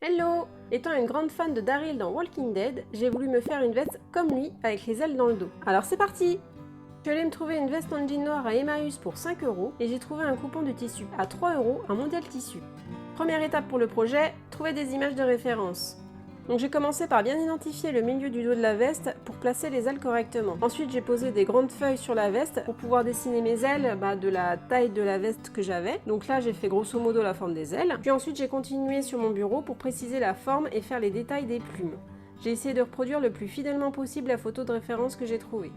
Hello! Étant une grande fan de Daryl dans Walking Dead, j'ai voulu me faire une veste comme lui, avec les ailes dans le dos. Alors c'est parti! Je suis allée me trouver une veste en jean noir à Emmaüs pour 5 € et j'ai trouvé un coupon de tissu à 3 € à Mondial Tissu. Première étape pour le projet, trouver des images de référence. Donc j'ai commencé par bien identifier le milieu du dos de la veste pour placer les ailes correctement. Ensuite j'ai posé des grandes feuilles sur la veste pour pouvoir dessiner mes ailes de la taille de la veste que j'avais. Donc là j'ai fait grosso modo la forme des ailes. Puis ensuite j'ai continué sur mon bureau pour préciser la forme et faire les détails des plumes. J'ai essayé de reproduire le plus fidèlement possible la photo de référence que j'ai trouvée.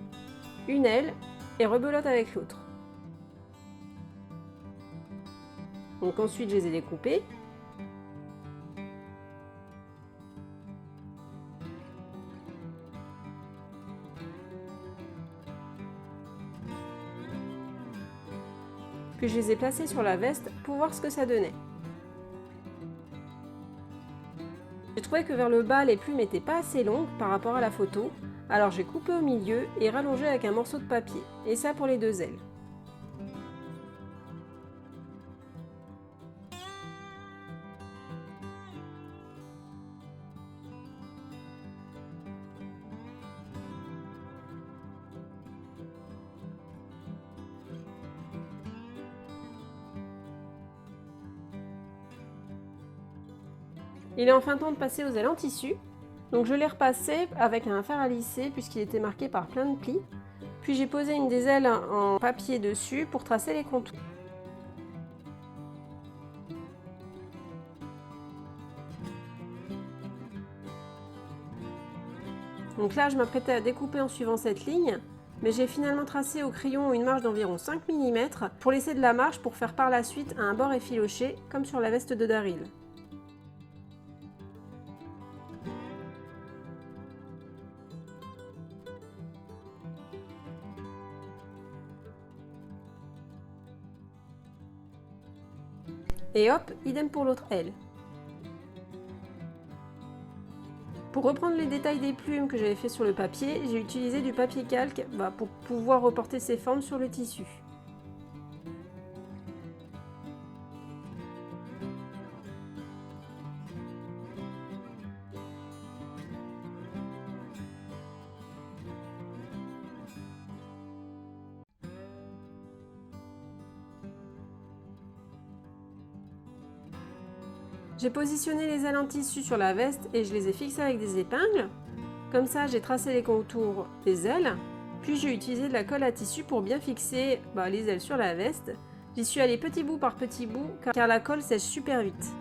Une aile et rebelote avec l'autre. Donc ensuite je les ai découpées. Puis je les ai placées sur la veste pour voir ce que ça donnait. J'ai trouvé que vers le bas, les plumes n'étaient pas assez longues par rapport à la photo, alors j'ai coupé au milieu et rallongé avec un morceau de papier, et ça pour les deux ailes. Il est enfin temps de passer aux ailes en tissu, donc je l'ai repassé avec un fer à lisser puisqu'il était marqué par plein de plis. Puis j'ai posé une des ailes en papier dessus pour tracer les contours. Donc là je m'apprêtais à découper en suivant cette ligne, mais j'ai finalement tracé au crayon une marge d'environ 5 mm pour laisser de la marge pour faire par la suite un bord effiloché comme sur la veste de Daryl. Et hop, idem pour l'autre aile. Pour reprendre les détails des plumes que j'avais fait sur le papier, j'ai utilisé du papier calque pour pouvoir reporter ces formes sur le tissu. J'ai positionné les ailes en tissu sur la veste et je les ai fixées avec des épingles. Comme ça, j'ai tracé les contours des ailes. Puis j'ai utilisé de la colle à tissu pour bien fixer les ailes sur la veste. J'y suis allée petit bout par petit bout car la colle sèche super vite.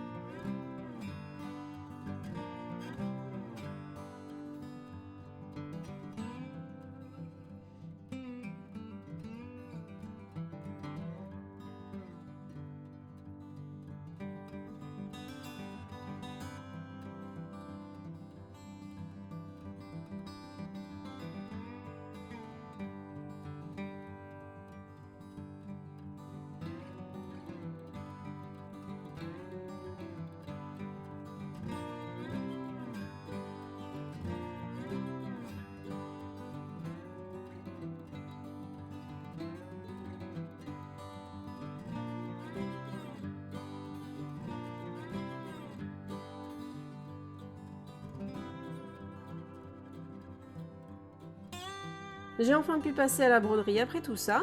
J'ai enfin pu passer à la broderie après tout ça.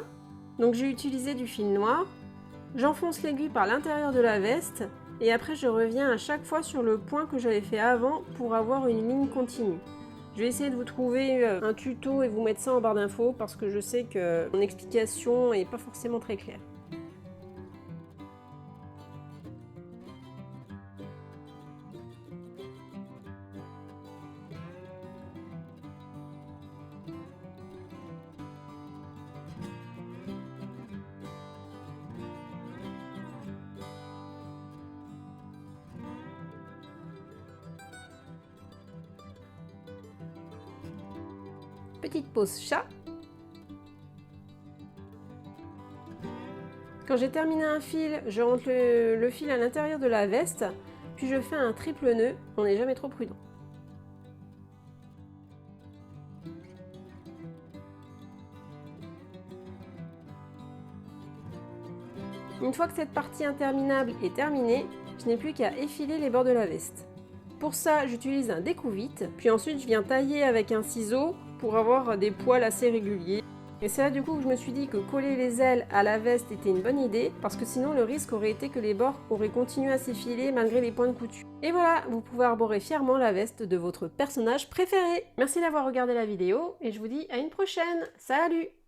Donc j'ai utilisé du fil noir. J'enfonce l'aiguille par l'intérieur de la veste et après je reviens à chaque fois sur le point que j'avais fait avant pour avoir une ligne continue. Je vais essayer de vous trouver un tuto et vous mettre ça en barre d'infos parce que je sais que mon explication n'est pas forcément très claire. Petite pause chat. Quand j'ai terminé un fil, je rentre le fil à l'intérieur de la veste, puis je fais un triple nœud, on n'est jamais trop prudent. Une fois que cette partie interminable est terminée, je n'ai plus qu'à effiler les bords de la veste. Pour ça, j'utilise un découvite, puis ensuite je viens tailler avec un ciseau pour avoir des poils assez réguliers. Et c'est là du coup que je me suis dit que coller les ailes à la veste était une bonne idée, parce que sinon le risque aurait été que les bords auraient continué à s'effiler malgré les points de couture. Et voilà, vous pouvez arborer fièrement la veste de votre personnage préféré. Merci d'avoir regardé la vidéo, et je vous dis à une prochaine. Salut!